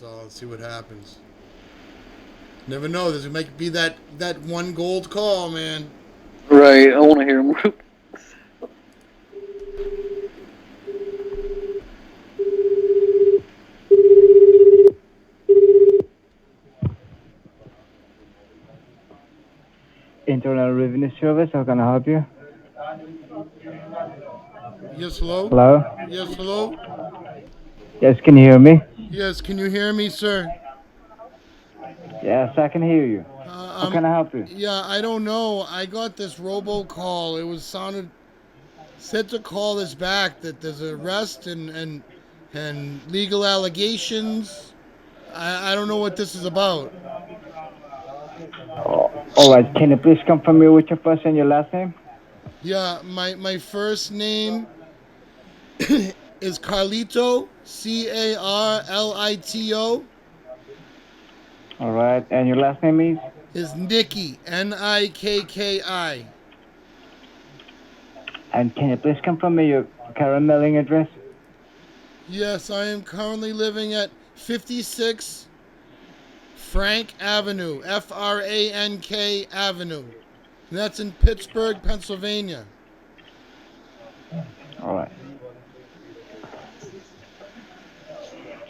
So let's see what happens. Never know. This might be that one gold call, man. Right, I want to hear more. Internal Revenue Service, how can I help you? Yes, hello. Hello? Yes, hello. Yes, can you hear me? Yes, can you hear me, sir? Yes, I can hear you. Uh, How um, can I help you? yeah, I don't know. I got this robocall. It was sounded said to call this back that there's arrest and legal allegations. I don't know what this is about. Alright, can you please confirm me with your first and your last name? Yeah, my first name is Carlito, Carlito. Alright, and your last name is? Is Nikki, Nikki. And can you please confirm me your current mailing address? Yes, I am currently living at 56 Frank Avenue, Frank Avenue. And that's in Pittsburgh, Pennsylvania. Alright.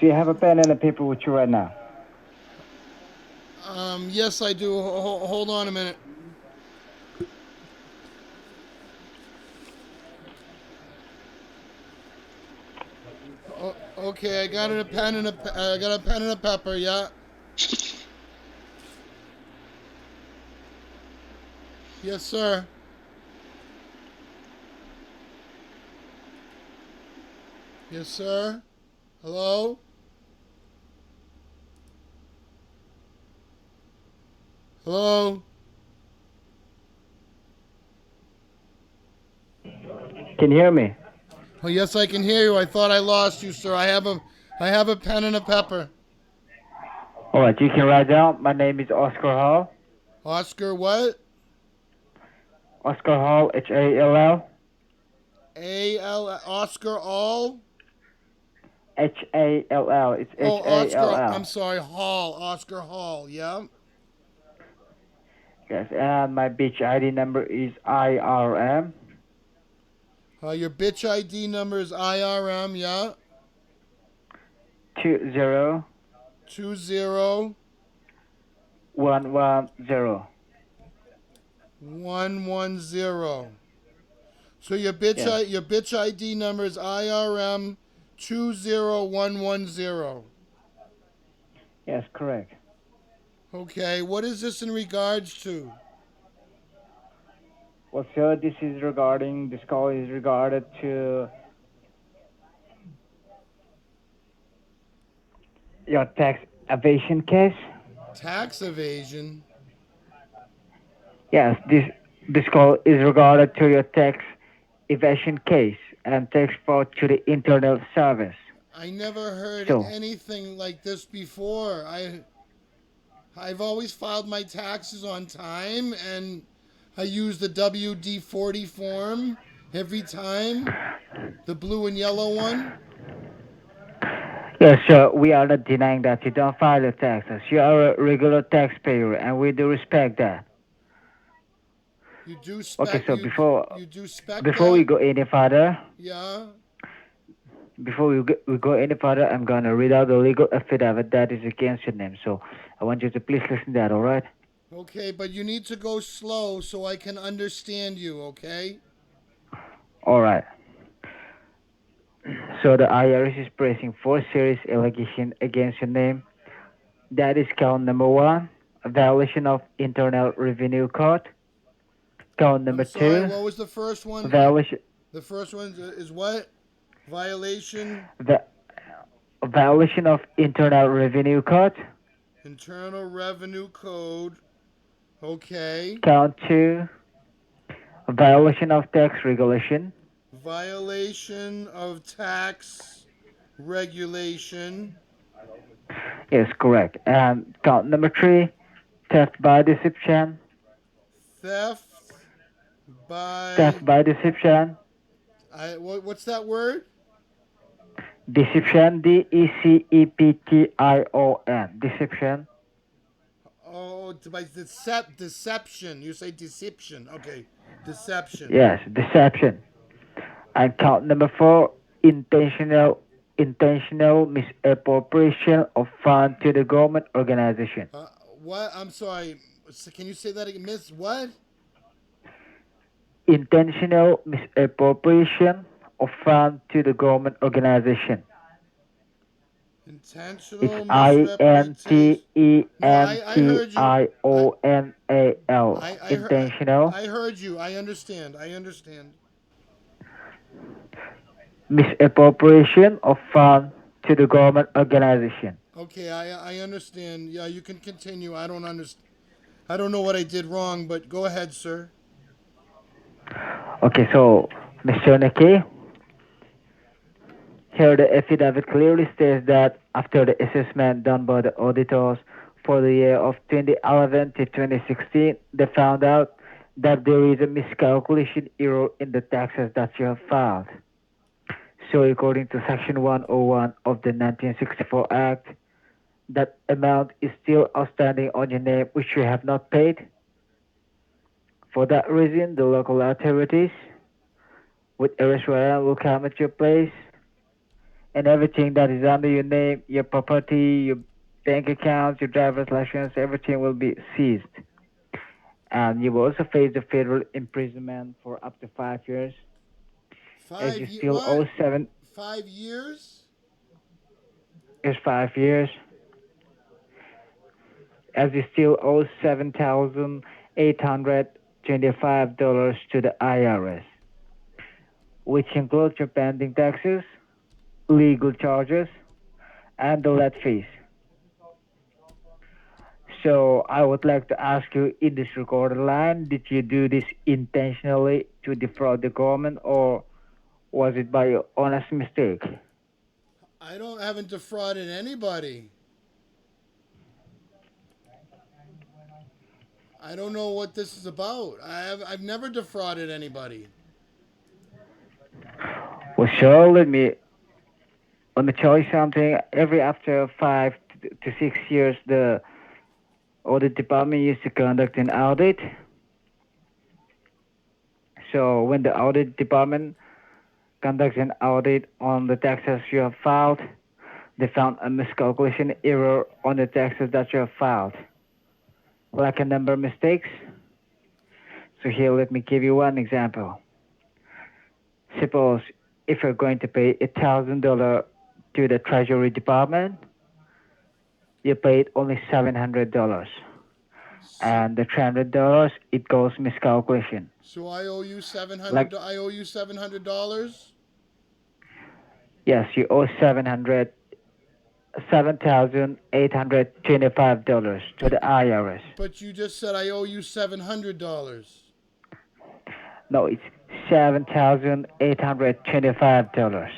Do you have a pen and a paper with you right now? Yes, I do. Hold on a minute. Okay, I got a pen and I got a pen and a pepper. Yeah. Yes, sir. Yes, sir. Hello. Hello. Can you hear me? Oh, yes, I can hear you. I thought I lost you, sir. I have a pen and a pepper. Alright, you can write down. My name is Oscar Hall. Oscar, what? Oscar Hall, Hall. Oscar All. Hall. It's Oh, Oscar. I'm Hall. sorry, Hall. Oscar Hall. Yeah. Yes, and my beach ID number is IRM Your bitch ID number is IRM. Yeah. 20110. 20110. So Yes, your bitch ID number is IRM 20110. yes, correct. Okay, what is this in regards to? Well, sir, this call is regarded to your tax evasion case. Tax evasion. Yes, this call is regarded to your tax evasion case and tax fraud to the internal service. I never heard So, anything like this before. I've always filed my taxes on time and I use the WD-40 form every time, the blue and yellow one. yes, sir, we are not denying that you don't file your taxes. You are a regular taxpayer, and we do respect that. Okay, so You do spec before we that? go any further, Yeah. we go any further, I'm gonna read out the legal affidavit that is against your name. So I want you to please listen to that, all right? Okay, but you need to go slow so I can understand you, okay? All right. So the IRS is pressing four serious allegations against your name. That is count number one, a violation of Internal Revenue Code. Count I'm number sorry, two, what was the first a one? violation, The first one is what? Violation, the a violation of Internal Revenue Code. Internal Revenue Code. Okay. Count two, a violation of tax regulation. Violation of tax regulation. Yes, correct. And count number three, theft by deception. Theft by Theft by deception. what's that word? Deception, Deception. Deception. Oh, by deception. You say deception. Okay, deception. Yes, deception. And count number four, intentional misappropriation of fund to the government organization. Uh, what? I'm sorry. Can you say that again? Miss what? Intentional misappropriation of fund to the government organization. It's Intentional misrepresentation. No, I heard you. Intentional. I heard Intentional I heard you. I understand. I understand. misappropriation of fund to the government organization. Okay, I understand. Yeah, you can continue. I don't understand. I don't know what I did wrong, but go ahead, sir. Okay, so Mr. Naki, here the affidavit clearly states that after the assessment done by the auditors for the year of 2011 to 2016, they found out that there is a miscalculation error in the taxes that you have filed. So according to Section 101 of the 1964 Act, that amount is still outstanding on your name which you have not paid. For that reason, the local authorities with Irs Scam will come at your place and everything that is under your name, your property, your bank accounts, your driver's license, everything will be seized. And you will also face the federal imprisonment for up to 5 years as you still What? owe 5 years? 5 years as you still owe $7,825 to the IRS, which includes your pending taxes, legal charges, and the late fees. So I would like to ask you in this recorded line, did you do this intentionally to defraud the government or was it by your honest mistake? Haven't defrauded anybody. I don't know what this is about. I've never defrauded anybody. Well, sure, let me tell you something. Every after 5 to 6 years, the audit department used to conduct an audit. So when the audit department conducts an audit on the taxes you have filed, they found a miscalculation error on the taxes that you have filed, like a number of mistakes. So here, let me give you one example. Suppose if you're going to pay $1,000 to the Treasury Department, you paid only $700, So, and the $300 it goes miscalculation. so I owe you 700. Like I owe you $700. yes, you owe $7,825 to But the IRS. but you just said I owe you $700. No, it's $7,825,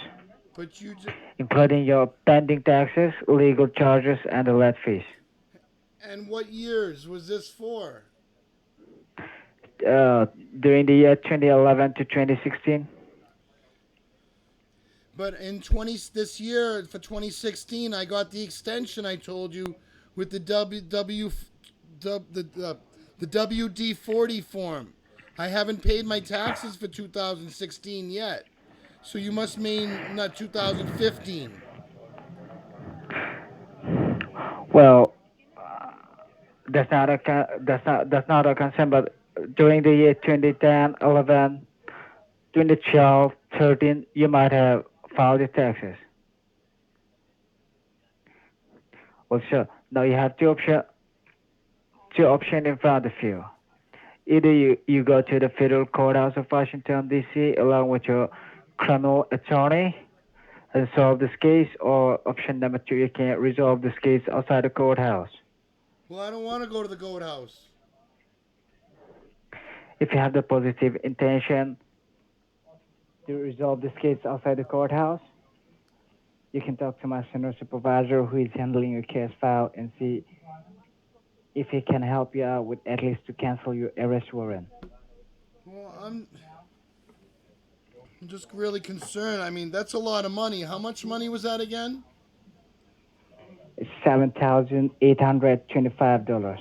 But you just including your pending taxes, legal charges, and the late fees. and what years was this for? Uh, During the year 2011 to 2016. But in this year for 2016, I got the extension I told you with the the WD-40 form. I haven't paid my taxes for 2016 yet. So you must mean not 2015. Well, that's not a concern. But during the year 2010, 11, 2012, 13, you might have filed your taxes. Well, sure. Now you have two options in front of you. Either you go to the federal courthouse of Washington D.C. along with your criminal attorney and solve this case, or option number two, you can resolve this case outside the courthouse. Well, I don't want to go to the goat house. If you have the positive intention to resolve this case outside the courthouse, you can talk to my senior supervisor who is handling your case file and see if he can help you out with at least to cancel your arrest warrant. Well, I'm I'm just really concerned. I mean, that's a lot of money. How much money was that again? $7,825.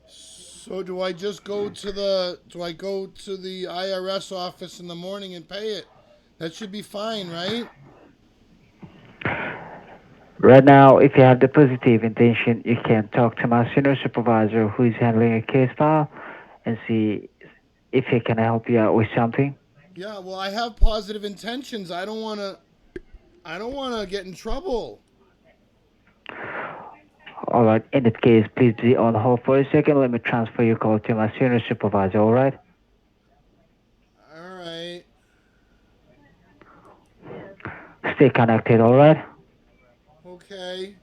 So do I just go to the IRS office in the morning and pay it? That should be fine, right? Right now, if you have the positive intention, you can talk to my senior supervisor who is handling a case file and see if he can help you out with something. Yeah, well, I have positive intentions. I don't want to get in trouble. Alright, in that case, please be on hold for a second. Let me transfer your call to my senior supervisor, alright? All right. Stay connected, alright? Okay.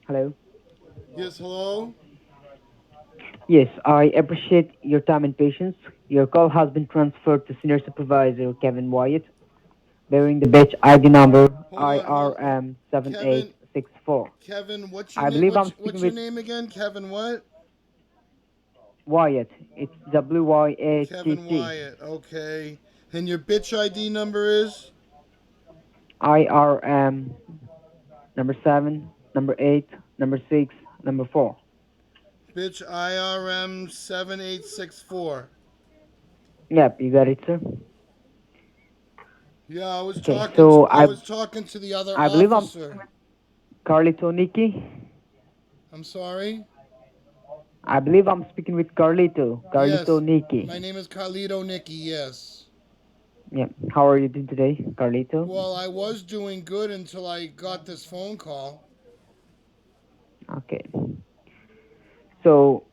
Hello? Yes, hello? Yes, I appreciate your time and patience. Your call has been transferred to Senior Supervisor Kevin Wyatt, bearing the batch ID number Hold on. Kevin, IRM7864. Kevin, what's your I name? believe I'm What's speaking what's your with name again? Kevin what? Wyatt. It's Kevin WYATT. Wyatt. Okay. And your bitch ID number is? IRM number 7, number 8, number 6, number 4. Bitch IRM 7864. Yep, you got it, sir. Yeah, I was Okay, talking to so I was talking to the other I believe I'm officer. Carlito Nikki. I'm sorry? I believe I'm speaking with Carlito. Carlito Yes. Nikki. My name is Carlito Nicky, yes. Yep. How are you doing today, Carlito? Well, I was doing good until I got this phone call. Okay. So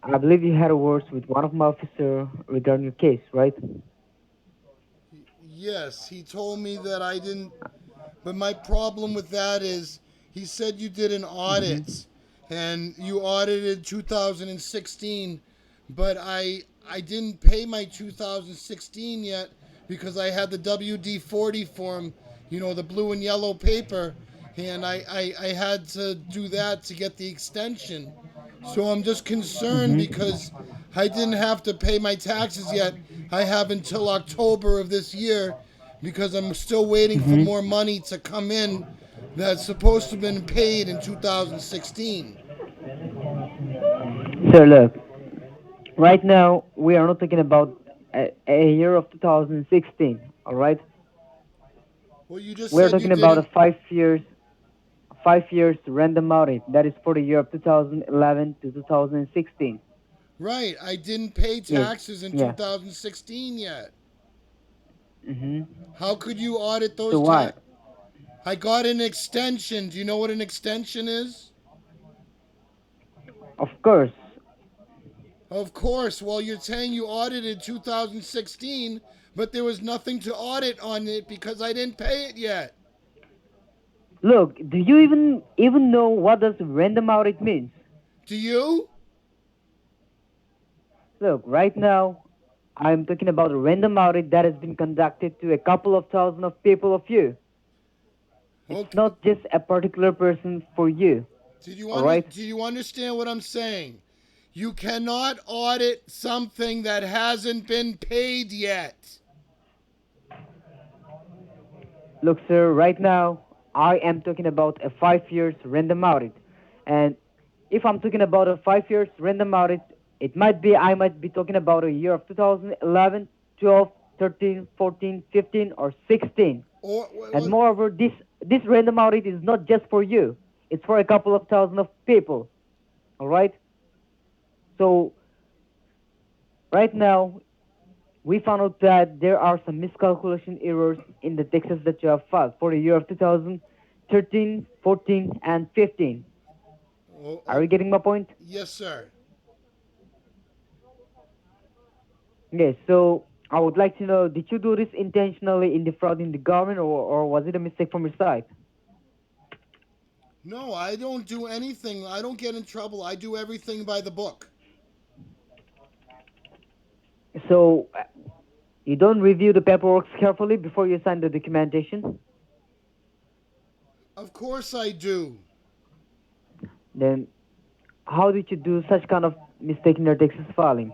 I believe you had a words with one of my officer regarding your case, right? Yes, he told me that I didn't. But my problem with that is he said you did an Mm-hmm. audit and you audited 2016, but I didn't pay my 2016 yet because I had the WD-40 form, the blue and yellow paper, and I had to do that to get the extension. So I'm just concerned Mm-hmm. because I didn't have to pay my taxes yet. I have until October of this year because I'm still waiting for Mm-hmm. more money to come in that's supposed to have been paid in 2016. So look, right now we are not talking about a year of 2016. All right, Well, you just we are said you talking about a didn't. 5 years random audit. That is for the year of 2011 to 2016. Right, I didn't pay Yes. taxes in Yeah. 2016 yet. Mm-hmm. How could you audit So those why? tax? I got an extension. Do you know what an extension is? Of course. Of course. Well, you're saying you audited 2016, but there was nothing to audit on it because I didn't pay it yet. Look, do you even know what does random audit means? Do you? Look, right now, I'm talking about a random audit that has been conducted to a couple of thousand of people of you. It's Okay. not just a particular person for you. All right? Do you understand what I'm saying? You cannot audit something that hasn't been paid yet. Look, sir, right now, I am talking about a 5 years random audit. And if I'm talking about a 5 years random audit, I might be talking about a year of 2011, 12, 13, 14, 15, or 16. Or And moreover, this random audit is not just for you. It's for a couple of thousand of people. All right. So right now, we found out that there are some miscalculation errors in the taxes that you have filed for the year of 2013, 14, and 15. oh, Are oh, you getting my point? yes, sir. Yes, so I would like to know, did you do this intentionally in defrauding the government, or was it a mistake from your side? No, I don't do anything. I don't get in trouble. I do everything by the book. So you don't review the paperwork carefully before you sign the documentation? Of course I do. Then how did you do such kind of mistake in your taxes filing?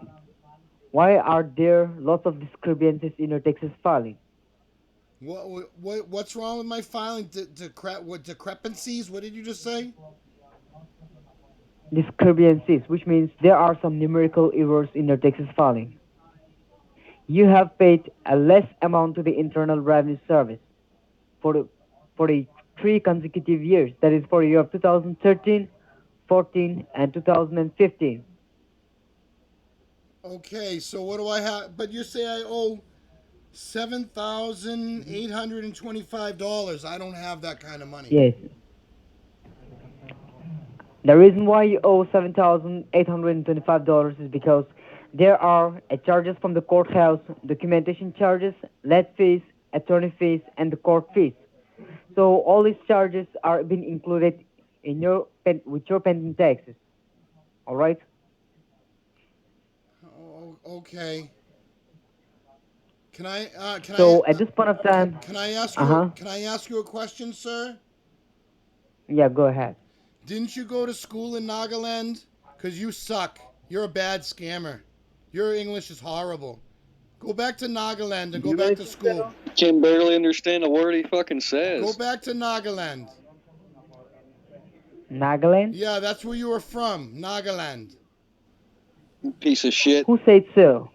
Why are there lots of discrepancies in your taxes filing? What's wrong with my filing? What discrepancies? What did you just say? Discrepancies, which means there are some numerical errors in your taxes filing. You have paid a less amount to the Internal Revenue Service for the 3 consecutive years. That is for year of 2013, 14, and 2015. Okay, so what do I have? But you say I owe $7,825. I don't have that kind of money. Yes. The reason why you owe $7,825 is because there are charges from the courthouse, documentation charges, late fees, attorney fees, and the court fees. So all these charges are being included in with your pending taxes. All right. Oh, okay. Can I So at this point of time, can I ask uh you huh. can I ask you a question, sir? Yeah, go ahead. Didn't you go to school in Nagaland? Cause you suck. You're a bad scammer. Your English is horrible. Go back to Nagaland and Do go you back really to think school. so? Can barely understand a word he fucking Go says. back to Nagaland. Nagaland? Yeah, that's where you were from, Nagaland. Piece of shit. Who said so?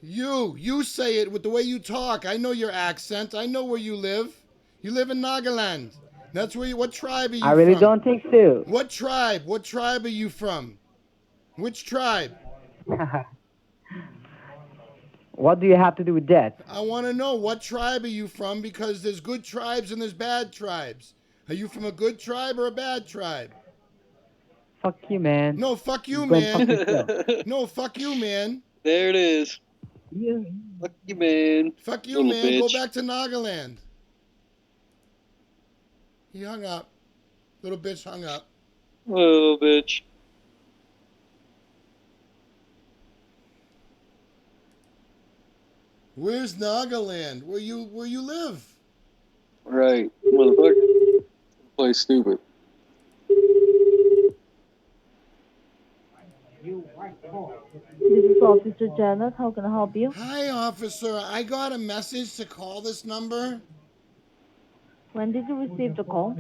You say it with the way you talk. I know your accent. I know where you live. You live in Nagaland. That's where you. What tribe are I you really from? don't think so. What tribe? What tribe are you from? Which tribe? What do you have to do with that? I want to know what tribe are you from because there's good tribes and there's bad tribes. Are you from a good tribe or a bad tribe? Fuck you, man. No, fuck you, Go and fuck man. yourself. No, fuck you, man. There it is. Yeah. Fuck you, man. Fuck you, Little man. Go bitch. back to Nagaland. He hung up. Little bitch hung up. Little bitch. Where's Nagaland? Where you live? Right. Motherfucker. Play stupid. This is Officer Janet. How can I help you? Hi, officer. I got a message to call this number. When did you receive the call?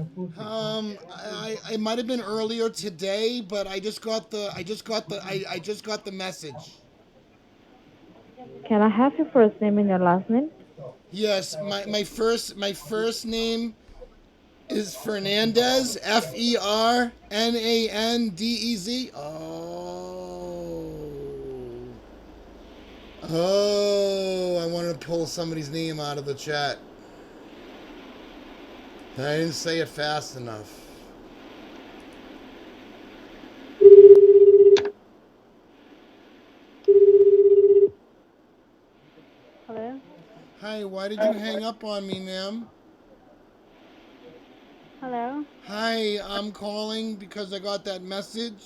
It might have been earlier today, but I just got the message. Can I have your first name and your last name? Yes, my first name is Fernandez. Fernandez. Oh, I wanted to pull somebody's name out of the chat. I didn't say it fast enough. Hello? Hi, why did you hang up on me, ma'am? Hello? Hi, I'm calling because I got that message.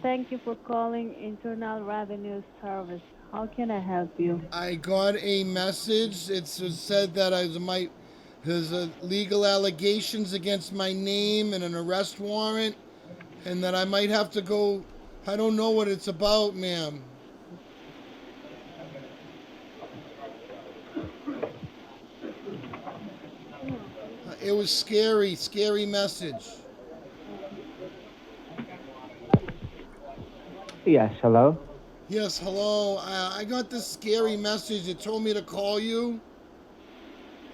Thank you for calling Internal Revenue Service. How can I help you? I got a message. It said that there's legal allegations against my name and an arrest warrant, and that I might have to go. I don't know what it's about, ma'am. It was scary message. Yes, hello. Yes, hello. I got this scary message. It told me to call you.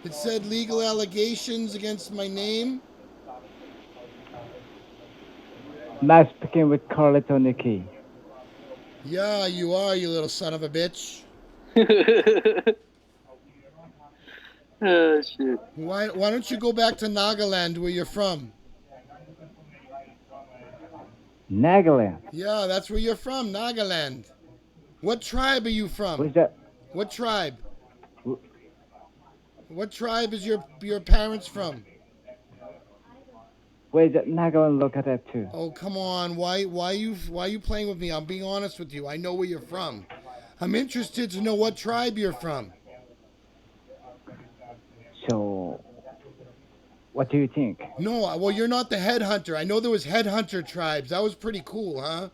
It said legal allegations against my name. Nice speaking with Carly Toniki. Yeah, you are, you little son of a bitch. Oh, shit. Why don't you go back to Nagaland where you're from? Nagaland. Yeah, that's where you're from, Nagaland. What tribe are you from? Where's that? What tribe? wh- What tribe is your parents from? Where's that Nagaland located to? Oh, come on. Why you playing with me? I'm being honest with you. I know where you're from. I'm interested to know what tribe you're from. So, what do you think? No, well, you're not the headhunter. I know there was headhunter tribes. That was pretty cool, huh?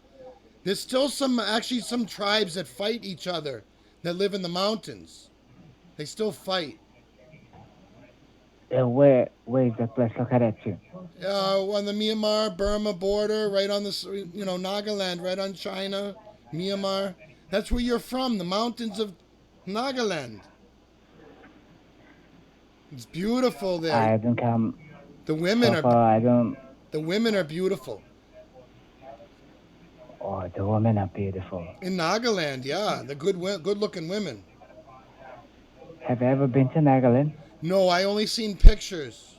There's still some tribes that fight each other that live in the mountains. They still fight. Where is that place located to? On the Myanmar Burma border, right on the Nagaland, right on China, Myanmar. That's where you're from, the mountains of Nagaland. It's beautiful I there. don't come The women so are far. I don't. the women are beautiful Oh, the women are beautiful. in Nagaland. Yeah, the good-looking women. Have you ever been to Nagaland? No, I only seen pictures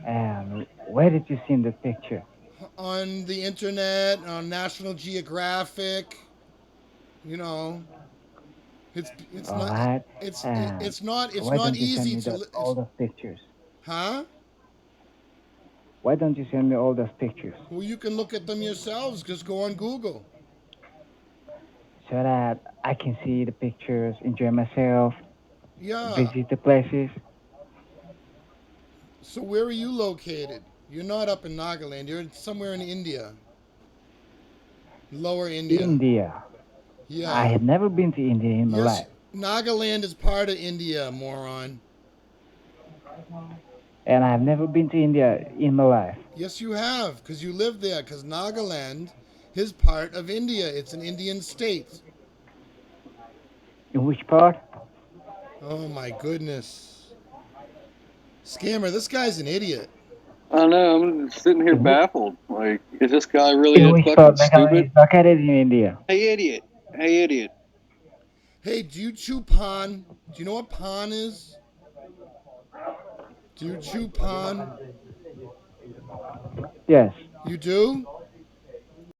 And where did you see the picture? on the internet, on National Geographic. You know, it's All not right. it's And it's not it's why not don't you send easy me to all those pictures? huh? Why don't you send me all those pictures Well, you can look at them yourselves. Just go on Google. so that I can see the pictures, enjoy myself, Yeah. visit the places? So where are you located? You're not up in Nagaland. You're somewhere in India. Lower India. India. I Yeah. have never been to India in my Yes, life, Nagaland is part of India, moron. and I have never been to India in my life. Yes, you have, because you live there. Because Nagaland is part of India. It's an Indian state. In which part? Oh my goodness. Scammer, this guy's an idiot. I don't know. I'm sitting here In which, baffled. Like, is this guy really in that which fucking part Nagaland stupid? is located in India? Hey, idiot. Hey, idiot. Hey, do you chew pan? Do you know what pan is? Do you chew pan? Yes. You do?